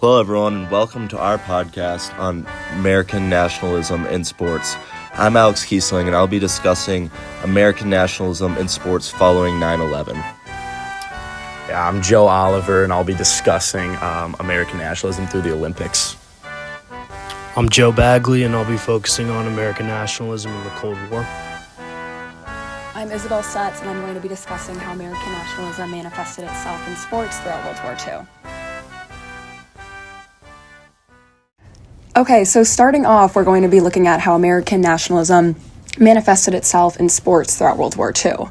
Hello, everyone, and welcome to our podcast on American nationalism in sports. I'm Alex Kiesling, and I'll be discussing American nationalism in sports following 9/11. Yeah, I'm Joe Oliver, and I'll be discussing American nationalism through the Olympics. I'm Joe Bagley, and I'll be focusing on American nationalism in the Cold War. I'm Isabel Stutz, and I'm going to be discussing how American nationalism manifested itself in sports throughout World War II. Okay, so starting off, we're going to be looking at how American nationalism manifested itself in sports throughout World War II.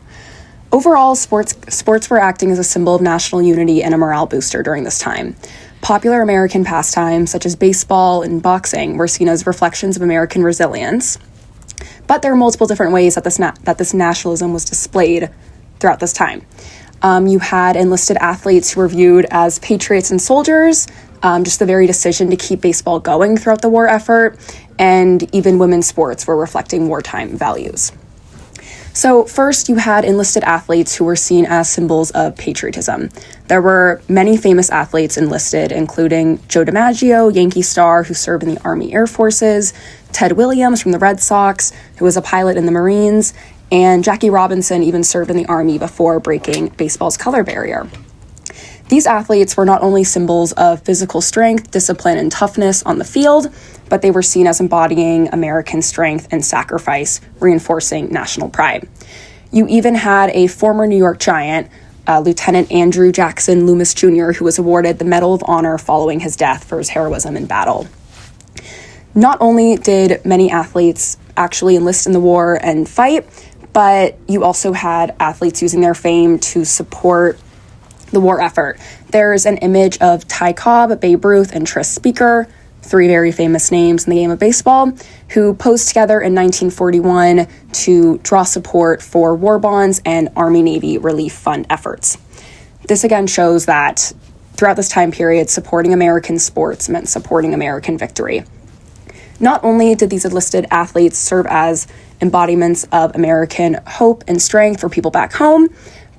Overall, sports were acting as a symbol of national unity and a morale booster during this time. Popular American pastimes, such as baseball and boxing, were seen as reflections of American resilience. But there are multiple different ways that this nationalism was displayed throughout this time. You had enlisted athletes who were viewed as patriots and soldiers, just the very decision to keep baseball going throughout the war effort, and even women's sports were reflecting wartime values. So first, you had enlisted athletes who were seen as symbols of patriotism. There were many famous athletes enlisted, including Joe DiMaggio, Yankee star who served in the Army Air Forces, Ted Williams from the Red Sox, who was a pilot in the Marines, and Jackie Robinson even served in the Army before breaking baseball's color barrier. These athletes were not only symbols of physical strength, discipline, and toughness on the field, but they were seen as embodying American strength and sacrifice, reinforcing national pride. You even had a former New York Giant, Lieutenant Andrew Jackson Loomis Jr., who was awarded the Medal of Honor following his death for his heroism in battle. Not only did many athletes actually enlist in the war and fight, but you also had athletes using their fame to support the war effort. There's an image of Ty Cobb, Babe Ruth, and Tris Speaker, three very famous names in the game of baseball, who posed together in 1941 to draw support for war bonds and Army-Navy relief fund efforts. This again shows that throughout this time period, supporting American sports meant supporting American victory. Not only did these enlisted athletes serve as embodiments of American hope and strength for people back home,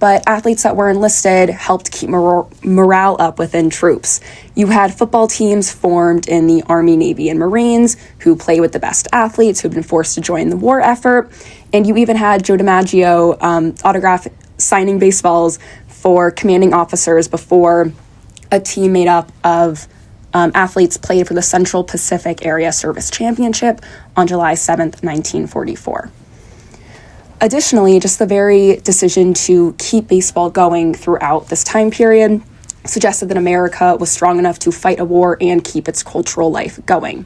but athletes that were enlisted helped keep morale up within troops. You had football teams formed in the Army, Navy, and Marines who play with the best athletes who'd been forced to join the war effort. And you even had Joe DiMaggio autograph signing baseballs for commanding officers before a team made up of athletes played for the Central Pacific Area Service Championship on July 7th, 1944. Additionally, just the very decision to keep baseball going throughout this time period suggested that America was strong enough to fight a war and keep its cultural life going.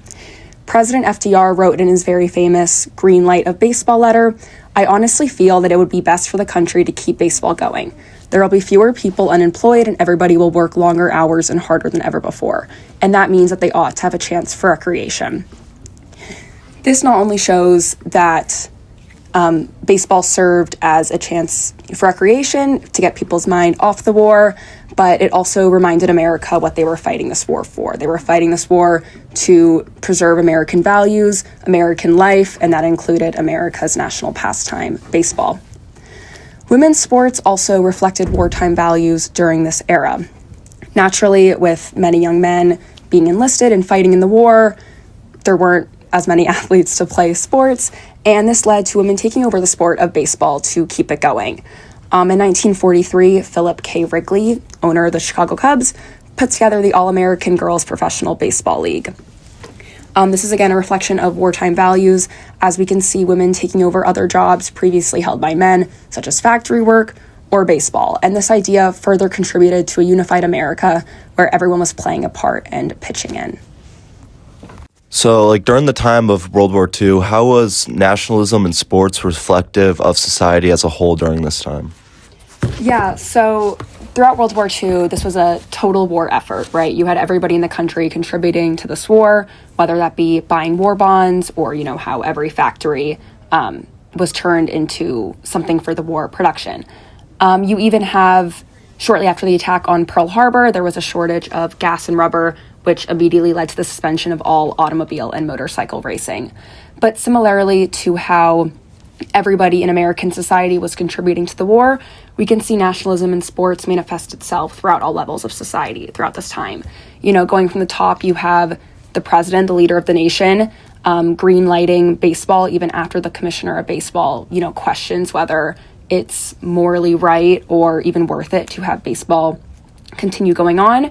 President FDR wrote in his very famous Green Light of Baseball letter, "I honestly feel that it would be best for the country to keep baseball going. There will be fewer people unemployed and everybody will work longer hours and harder than ever before. And that means that they ought to have a chance for recreation." This not only shows that baseball served as a chance for recreation to get people's mind off the war, but it also reminded America what they were fighting this war for. They were fighting this war to preserve American values, American life, and that included America's national pastime, baseball. Women's sports also reflected wartime values during this era. Naturally, with many young men being enlisted and fighting in the war, there weren't as many athletes to play sports, and this led to women taking over the sport of baseball to keep it going. In 1943, Philip K. Wrigley, owner of the Chicago Cubs, put together the All-American Girls Professional Baseball League. This is again a reflection of wartime values, as we can see women taking over other jobs previously held by men, such as factory work or baseball. And this idea further contributed to a unified America where everyone was playing a part and pitching in. So, during the time of World War II, how was nationalism in sports reflective of society as a whole during this time? Yeah, so throughout World War II, this was a total war effort, right? You had everybody in the country contributing to this war, whether that be buying war bonds or, how every factory was turned into something for the war production. You even have, shortly after the attack on Pearl Harbor, there was a shortage of gas and rubber, which immediately led to the suspension of all automobile and motorcycle racing. But similarly to how everybody in American society was contributing to the war, we can see nationalism in sports manifest itself throughout all levels of society throughout this time. Going from the top, you have the president, the leader of the nation, green lighting baseball, even after the commissioner of baseball, questions whether it's morally right or even worth it to have baseball continue going on.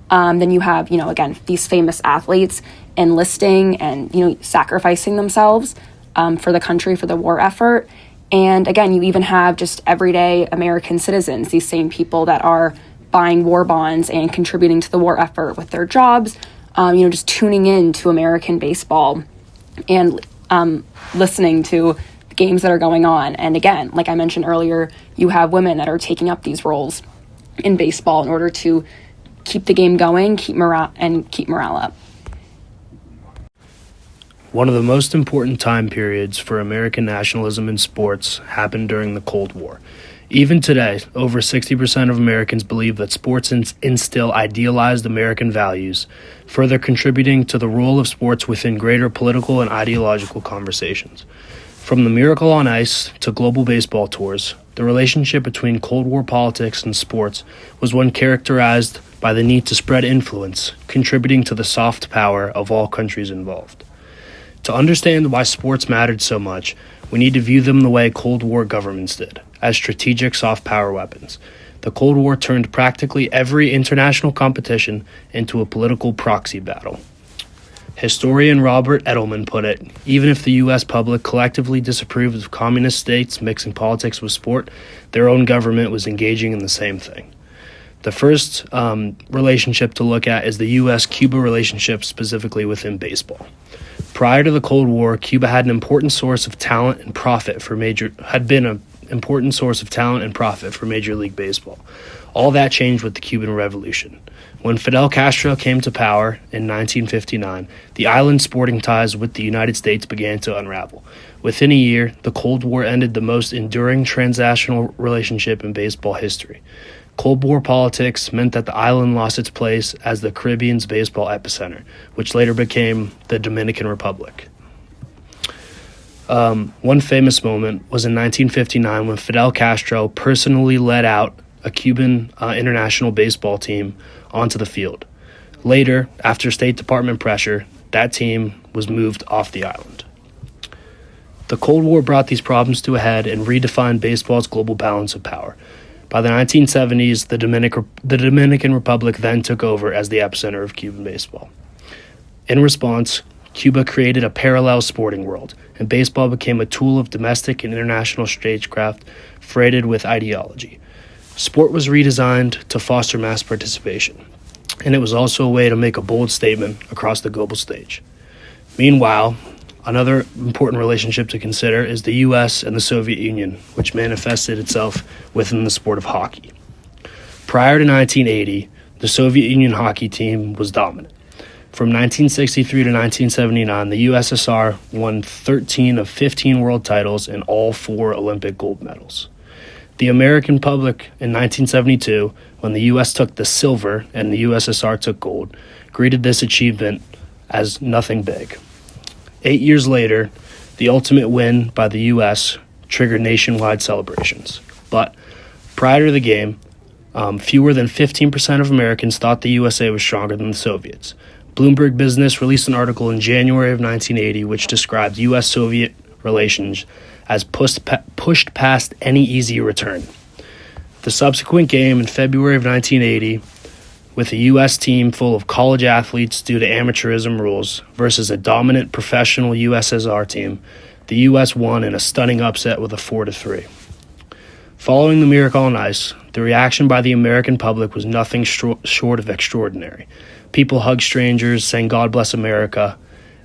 Then you have, again, these famous athletes enlisting and, sacrificing themselves for the country, for the war effort. And again, you even have just everyday American citizens, these same people that are buying war bonds and contributing to the war effort with their jobs, just tuning in to American baseball and listening to the games that are going on. And again, like I mentioned earlier, you have women that are taking up these roles in baseball in order to keep the game going, keep morale up. One of the most important time periods for American nationalism in sports happened during the Cold War. Even today, over 60% of Americans believe that sports instill idealized American values, further contributing to the role of sports within greater political and ideological conversations. From the Miracle on Ice to global baseball tours, the relationship between Cold War politics and sports was one characterized by the need to spread influence, contributing to the soft power of all countries involved. To understand why sports mattered so much, we need to view them the way Cold War governments did, as strategic soft power weapons. The Cold War turned practically every international competition into a political proxy battle. Historian Robert Edelman put it, even if the U.S. public collectively disapproved of communist states mixing politics with sport, their own government was engaging in the same thing. The first relationship to look at is the U.S.-Cuba relationship, specifically within baseball. Prior to the Cold War, Cuba had an important source of talent and profit for Major League Baseball. All that changed with the Cuban Revolution. When Fidel Castro came to power in 1959, the island's sporting ties with the United States began to unravel. Within a year, the Cold War ended the most enduring transnational relationship in baseball history. Cold War politics meant that the island lost its place as the Caribbean's baseball epicenter, which later became the Dominican Republic. One famous moment was in 1959 when Fidel Castro personally led out a Cuban international baseball team onto the field. Later, after State Department pressure, that team was moved off the island. The Cold War brought these problems to a head and redefined baseball's global balance of power. By the 1970s, the Dominican Republic then took over as the epicenter of Cuban baseball. In response, Cuba created a parallel sporting world, and baseball became a tool of domestic and international stagecraft freighted with ideology. Sport was redesigned to foster mass participation, and it was also a way to make a bold statement across the global stage. Meanwhile, another important relationship to consider is the U.S. and the Soviet Union, which manifested itself within the sport of hockey. Prior to 1980, the Soviet Union hockey team was dominant. From 1963 to 1979, the USSR won 13 of 15 world titles and all 4 Olympic gold medals. The American public in 1972, when the U.S. took the silver and the USSR took gold, greeted this achievement as nothing big. 8 years later, the ultimate win by the U.S. triggered nationwide celebrations. But prior to the game, fewer than 15% of Americans thought the USA was stronger than the Soviets. Bloomberg Business released an article in January of 1980 which described U.S.-Soviet relations as pushed past any easy return. The subsequent game in February of 1980, with a U.S. team full of college athletes due to amateurism rules versus a dominant professional USSR team, the U.S. won in a stunning upset with a 4-3. Following the Miracle on Ice, the reaction by the American public was nothing short of extraordinary. People hugged strangers, sang God Bless America,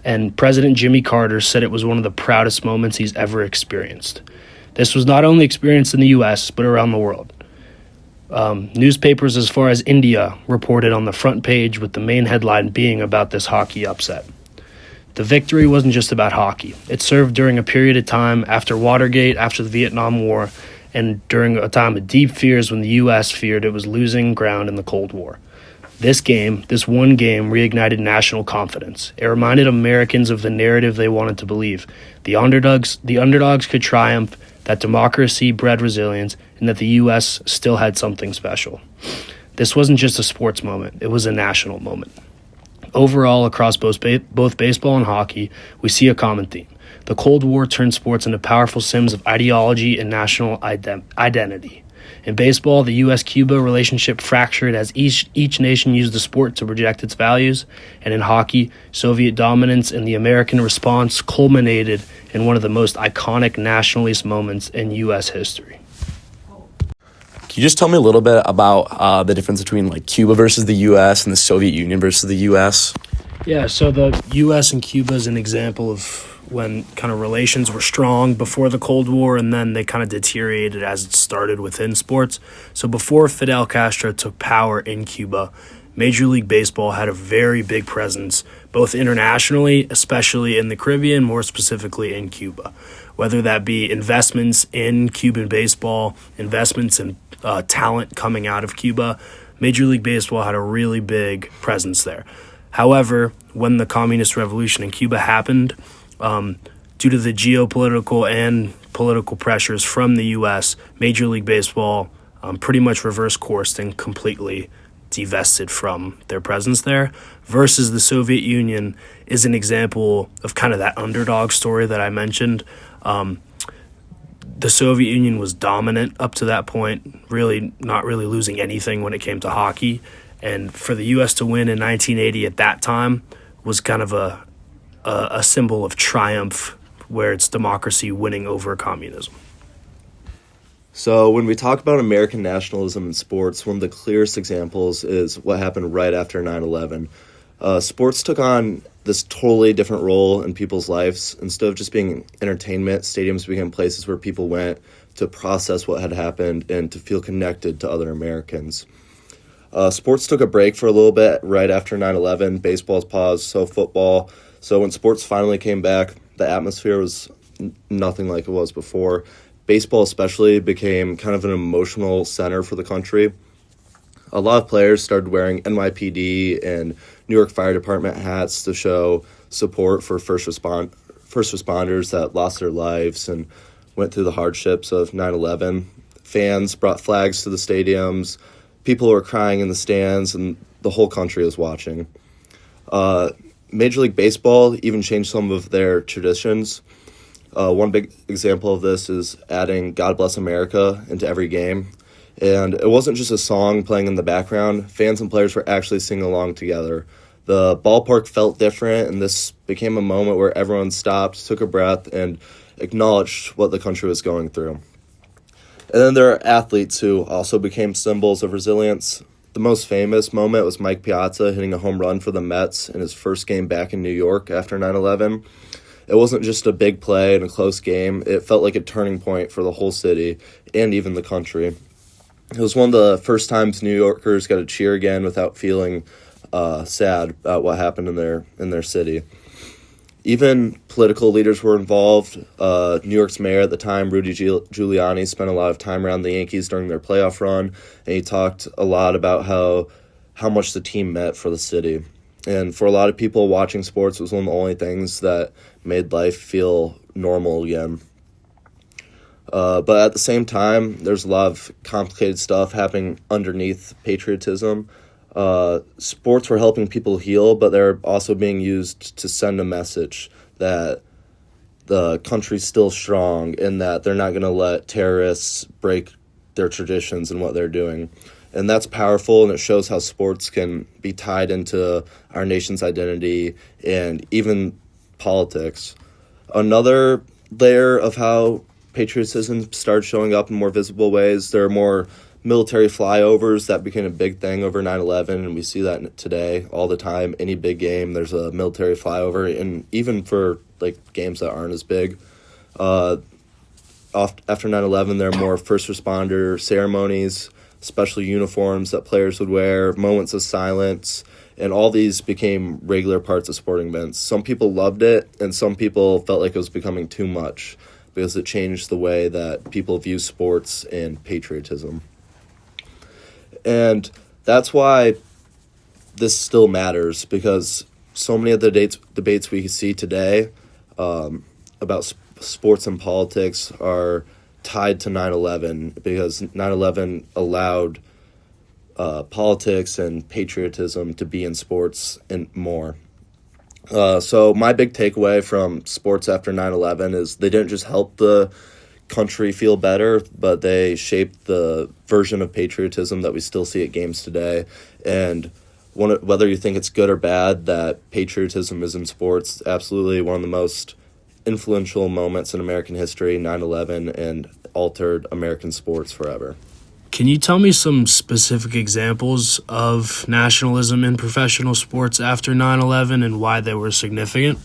and President Jimmy Carter said it was one of the proudest moments he's ever experienced. This was not only experienced in the U.S., but around the world. Newspapers as far as India reported on the front page with the main headline being about this hockey upset. The victory wasn't just about hockey. It served during a period of time after Watergate, after the Vietnam War, and during a time of deep fears when the U.S. feared it was losing ground in the Cold War. This one game, reignited national confidence. It reminded Americans of the narrative they wanted to believe. The underdogs could triumph, that democracy bred resilience, and that the U.S. still had something special. This wasn't just a sports moment, it was a national moment. Overall, across both baseball and hockey, we see a common theme. The Cold War turned sports into powerful symbols of ideology and national identity. In baseball, the U.S.-Cuba relationship fractured as each nation used the sport to project its values, and in hockey, Soviet dominance and the American response culminated in one of the most iconic nationalist moments in U.S. history. Can you just tell me a little bit about the difference between like Cuba versus the U.S. and the Soviet Union versus the U.S.? Yeah, so the U.S. and Cuba is an example of when kind of relations were strong before the Cold War, and then they kind of deteriorated as it started within sports. So before Fidel Castro took power in Cuba, Major League Baseball had a very big presence, both internationally, especially in the Caribbean, more specifically in Cuba. Whether that be investments in Cuban baseball, investments in talent coming out of Cuba, Major League Baseball had a really big presence there. However, when the Communist Revolution in Cuba happened, due to the geopolitical and political pressures from the U.S., Major League Baseball pretty much reverse coursed and completely divested from their presence there, versus the Soviet Union is an example of kind of that underdog story that I mentioned. The Soviet Union was dominant up to that point, really not really losing anything when it came to hockey. And for the U.S. to win in 1980 at that time was kind of a symbol of triumph, where it's democracy winning over communism. So when we talk about American nationalism in sports, one of the clearest examples is what happened right after 9/11. Sports took on this totally different role in people's lives. Instead of just being entertainment, stadiums became places where people went to process what had happened and to feel connected to other Americans. Sports took a break for a little bit right after 9/11. Baseball's paused, so football. So when sports finally came back, the atmosphere was nothing like it was before. Baseball especially became kind of an emotional center for the country. A lot of players started wearing NYPD and New York Fire Department hats to show support for first responders that lost their lives and went through the hardships of 9/11. Fans brought flags to the stadiums. People were crying in the stands, and the whole country was watching. Major League Baseball even changed some of their traditions. One big example of this is adding God Bless America into every game. And it wasn't just a song playing in the background. Fans and players were actually singing along together. The ballpark felt different, and this became a moment where everyone stopped, took a breath, and acknowledged what the country was going through. And then there are athletes who also became symbols of resilience. The most famous moment was Mike Piazza hitting a home run for the Mets in his first game back in New York after 9/11. It wasn't just a big play and a close game. It felt like a turning point for the whole city and even the country. It was one of the first times New Yorkers got to cheer again without feeling sad about what happened in their city. Even political leaders were involved. New York's mayor at the time, Rudy Giuliani, spent a lot of time around the Yankees during their playoff run, and he talked a lot about how much the team meant for the city. And for a lot of people, watching sports was one of the only things that made life feel normal again. But at the same time, there's a lot of complicated stuff happening underneath patriotism. Sports were helping people heal, but they're also being used to send a message that the country's still strong and that they're not going to let terrorists break their traditions and what they're doing. And that's powerful, and it shows how sports can be tied into our nation's identity and even politics. Another layer of how patriotism started showing up in more visible ways, there are more military flyovers that became a big thing over 9/11, and we see that today all the time. Any big game, there's a military flyover, and even for like games that aren't as big. After 9/11, there are more first responder ceremonies, special uniforms that players would wear, moments of silence, and all these became regular parts of sporting events. Some people loved it, and some people felt like it was becoming too much because it changed the way that people view sports and patriotism. And that's why this still matters because so many of the debates we see today about sports and politics are tied to 9/11 because 9/11 allowed politics and patriotism to be in sports and more. So my big takeaway from sports after 9/11 is they didn't just help the country feel better, but they shaped the version of patriotism that we still see at games today. And whether you think it's good or bad that patriotism is in sports, absolutely one of the most influential moments in American history, 9/11, and altered American sports forever. Can you tell me some specific examples of nationalism in professional sports after 9/11 and why they were significant?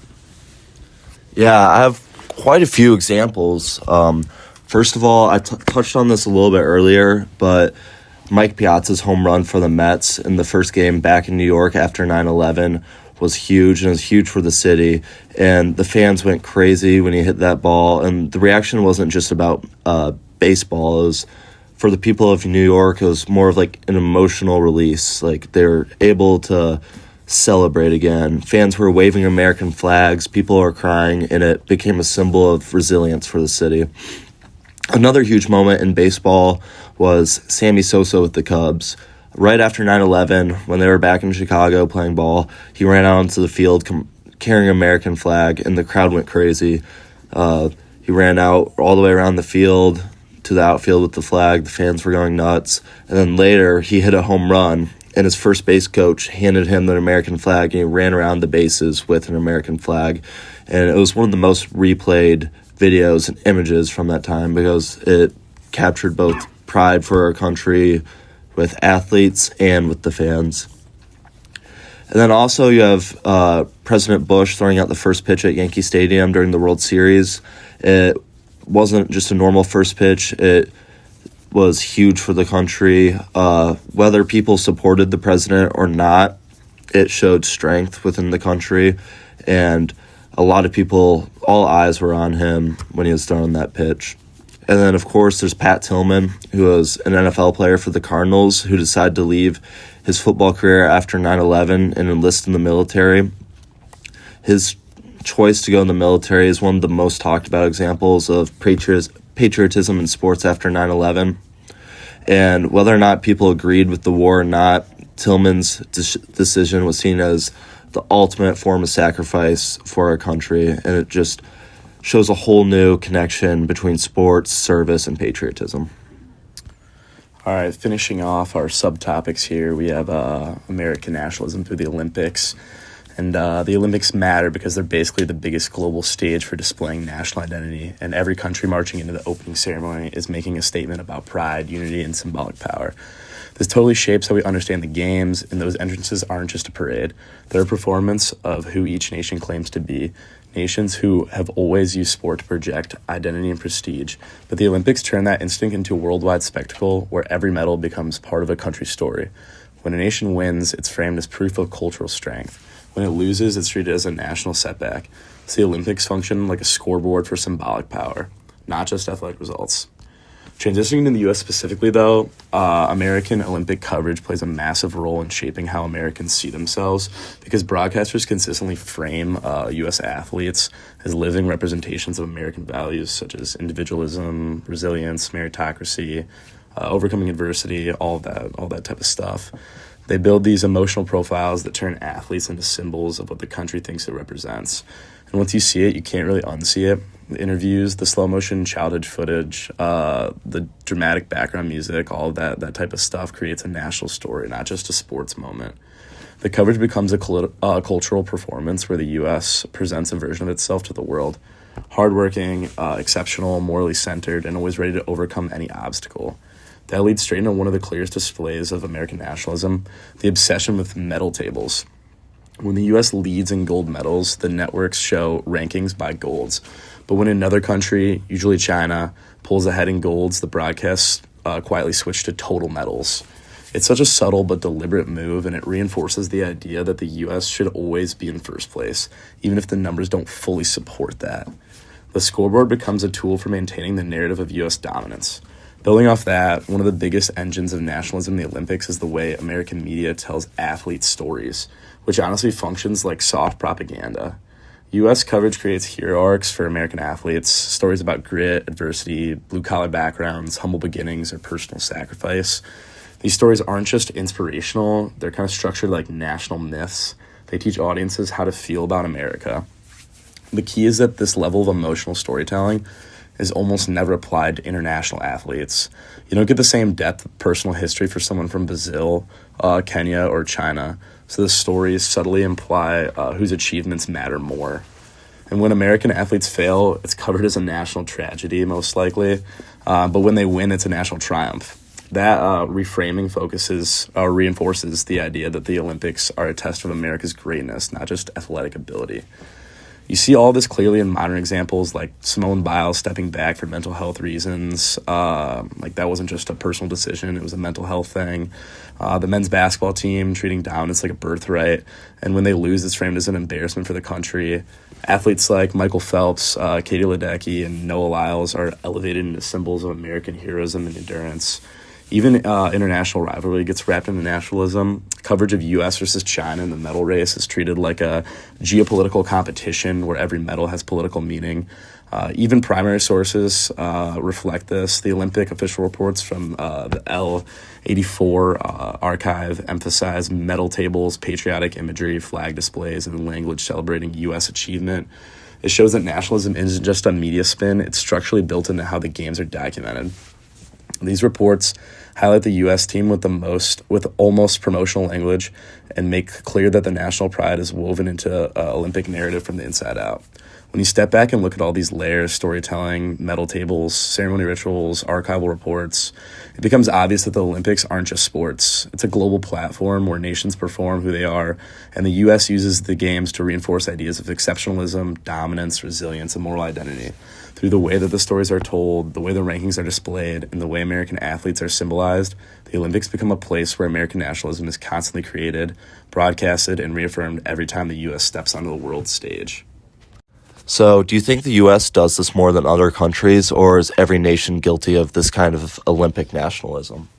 Yeah, I have quite a few examples. First of all, I touched on this a little bit earlier, but Mike Piazza's home run for the Mets in the first game back in New York after 9/11 was huge, and it was huge for the city. And the fans went crazy when he hit that ball. And the reaction wasn't just about baseball. It was, for the people of New York, it was more of like an emotional release. Like they were able to celebrate again. Fans were waving American flags. People were crying, and it became a symbol of resilience for the city. Another huge moment in baseball was Sammy Sosa with the Cubs. Right after 9/11, when they were back in Chicago playing ball, he ran out onto the field carrying an American flag, and the crowd went crazy. He ran out all the way around the field to the outfield with the flag. The fans were going nuts. And then later, he hit a home run, and his first base coach handed him the American flag, and he ran around the bases with an American flag. And it was one of the most replayed videos and images from that time because it captured both pride for our country with athletes and with the fans. And then also you have President Bush throwing out the first pitch at Yankee Stadium during the World Series. It wasn't just a normal first pitch. It was huge for the country. Whether people supported the president or not, it showed strength within the country. And a lot of people, all eyes were on him when he was throwing that pitch. And then, of course, there's Pat Tillman, who was an NFL player for the Cardinals, who decided to leave his football career after 9/11 and enlist in the military. His choice to go in the military is one of the most talked about examples of patriotism in sports after 9/11. And whether or not people agreed with the war or not, Tillman's decision was seen as the ultimate form of sacrifice for our country, and it just shows a whole new connection between sports, service, and patriotism. All right, finishing off our subtopics here, we have American nationalism through the Olympics. And the Olympics matter because they're basically the biggest global stage for displaying national identity, and every country marching into the opening ceremony is making a statement about pride, unity, and symbolic power. This totally shapes how we understand the games, and those entrances aren't just a parade. They're a performance of who each nation claims to be. Nations who have always used sport to project identity and prestige, but the Olympics turn that instinct into a worldwide spectacle where every medal becomes part of a country's story. When a nation wins, it's framed as proof of cultural strength. When it loses, it's treated as a national setback. So the Olympics function like a scoreboard for symbolic power, not just athletic results. Transitioning to the U.S. specifically, though, American Olympic coverage plays a massive role in shaping how Americans see themselves because broadcasters consistently frame U.S. athletes as living representations of American values such as individualism, resilience, meritocracy, overcoming adversity, all that type of stuff. They build these emotional profiles that turn athletes into symbols of what the country thinks it represents. And once you see it, you can't really unsee it. The interviews, the slow motion childhood footage, the dramatic background music, all of that type of stuff creates a national story, not just a sports moment. The coverage becomes a cultural performance where the U.S. presents a version of itself to the world. Hardworking, exceptional, morally centered, and always ready to overcome any obstacle. That leads straight into one of the clearest displays of American nationalism, the obsession with medal tables. When the U.S. leads in gold medals, the networks show rankings by golds. But when another country, usually China, pulls ahead in golds, the broadcasts quietly switch to total medals. It's such a subtle but deliberate move, and it reinforces the idea that the U.S. should always be in first place, even if the numbers don't fully support that. The scoreboard becomes a tool for maintaining the narrative of U.S. dominance. Building off that, one of the biggest engines of nationalism in the Olympics is the way American media tells athletes' stories, which honestly functions like soft propaganda. U.S. coverage creates hero arcs for American athletes, stories about grit, adversity, blue-collar backgrounds, humble beginnings, or personal sacrifice. These stories aren't just inspirational, they're kind of structured like national myths. They teach audiences how to feel about America. The key is that this level of emotional storytelling is almost never applied to international athletes. You don't get the same depth of personal history for someone from Brazil, Kenya, or China, so the stories subtly imply whose achievements matter more. And when American athletes fail, it's covered as a national tragedy, most likely, but when they win, it's a national triumph. That reframing reinforces the idea that the Olympics are a test of America's greatness, not just athletic ability. You see all this clearly in modern examples like Simone Biles stepping back for mental health reasons. Like that wasn't just a personal decision, it was a mental health thing. The men's basketball team treating dominance like a birthright. And when they lose, it's framed as an embarrassment for the country. Athletes like Michael Phelps, Katie Ledecky, and Noah Lyles are elevated into symbols of American heroism and endurance. Even international rivalry gets wrapped into nationalism. Coverage of U.S. versus China in the medal race is treated like a geopolitical competition where every medal has political meaning. Even primary sources reflect this. The Olympic official reports from the L84 archive emphasize medal tables, patriotic imagery, flag displays, and language celebrating U.S. achievement. It shows that nationalism isn't just a media spin, it's structurally built into how the games are documented. These reports highlight the U.S. team with almost promotional language and make clear that the national pride is woven into Olympic narrative from the inside out. When you step back and look at all these layers, storytelling, medal tables, ceremony rituals, archival reports, it becomes obvious that the Olympics aren't just sports. It's a global platform where nations perform who they are, and the U.S. uses the games to reinforce ideas of exceptionalism, dominance, resilience, and moral identity. Through the way that the stories are told, the way the rankings are displayed, and the way American athletes are symbolized, the Olympics become a place where American nationalism is constantly created, broadcasted, and reaffirmed every time the U.S. steps onto the world stage. So, do you think the U.S. does this more than other countries, or is every nation guilty of this kind of Olympic nationalism?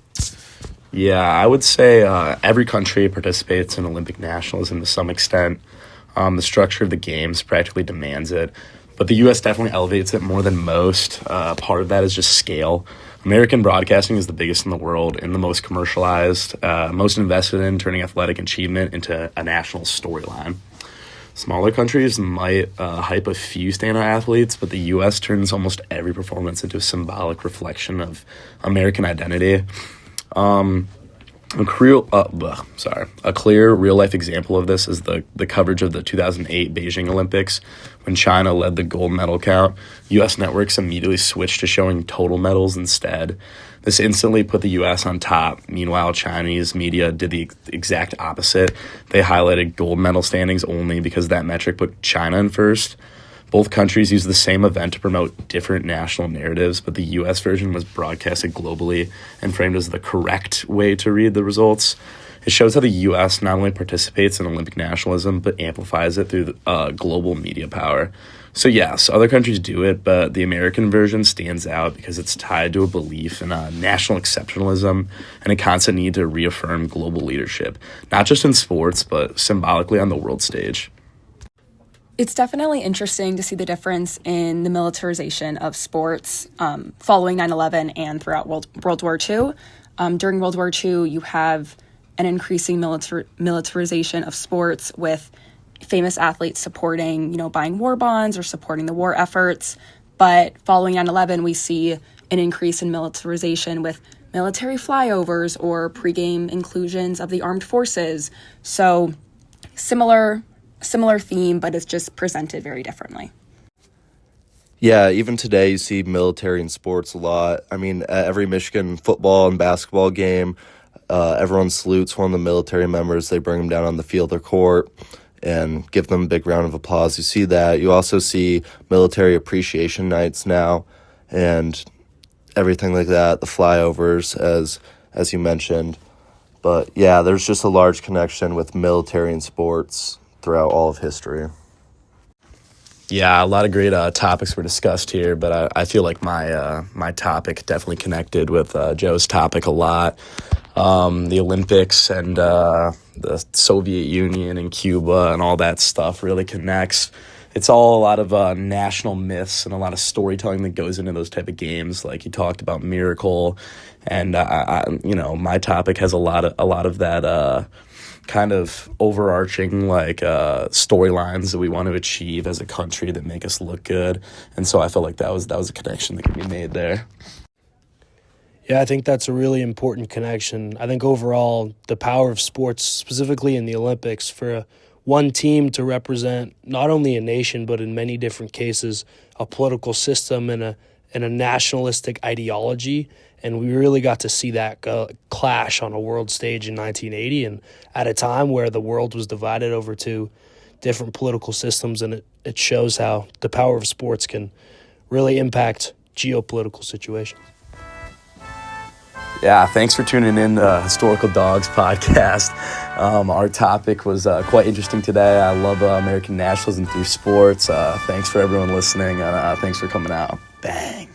Yeah, I would say every country participates in Olympic nationalism to some extent. The structure of the games practically demands it, but the U.S. definitely elevates it more than most. Part of that is just scale. American broadcasting is the biggest in the world and the most commercialized, most invested in turning athletic achievement into a national storyline. Smaller countries might hype a few standout athletes, but the U.S. turns almost every performance into a symbolic reflection of American identity. A clear real-life example of this is the coverage of the 2008 Beijing Olympics. When China led the gold medal count, U.S. networks immediately switched to showing total medals instead. This instantly put the U.S. on top. Meanwhile, Chinese media did the exact opposite. They highlighted gold medal standings only because that metric put China in first. Both countries used the same event to promote different national narratives, but the U.S. version was broadcasted globally and framed as the correct way to read the results. It shows how the U.S. not only participates in Olympic nationalism, but amplifies it through global media power. So yes, other countries do it, but the American version stands out because it's tied to a belief in national exceptionalism and a constant need to reaffirm global leadership, not just in sports, but symbolically on the world stage. It's definitely interesting to see the difference in the militarization of sports following 9/11 and throughout World War II. During World War II, you have an increasing militarization of sports with famous athletes supporting, buying war bonds or supporting the war efforts. But following 9/11, we see an increase in militarization with military flyovers or pregame inclusions of the armed forces. So similar theme, but it's just presented very differently. Yeah, even today you see military in sports a lot. I mean, at every Michigan football and basketball game, everyone salutes one of the military members. They bring them down on the field or court and give them a big round of applause. You see that. You also see military appreciation nights now and everything like that, the flyovers, as you mentioned. But yeah, there's just a large connection with military and sports throughout all of history. Yeah, a lot of great topics were discussed here, but I feel like my topic definitely connected with Joe's topic a lot. The Olympics and the Soviet Union and Cuba and all that stuff really connects. It's all a lot of national myths and a lot of storytelling that goes into those type of games. Like you talked about Miracle, and my topic has a lot of that. Kind of overarching storylines that we want to achieve as a country that make us look good, and so I felt like that was a connection that could be made there. Yeah, I think that's a really important connection. I think overall, the power of sports, specifically in the Olympics, for one team to represent not only a nation, but in many different cases, a political system and a nationalistic ideology. And we really got to see that clash on a world stage in 1980, and at a time where the world was divided over two different political systems, and it shows how the power of sports can really impact geopolitical situations. Yeah, thanks for tuning in to Historical Dogs podcast. Our topic was quite interesting today. I love American nationalism through sports. Thanks for everyone listening, and thanks for coming out. Bang.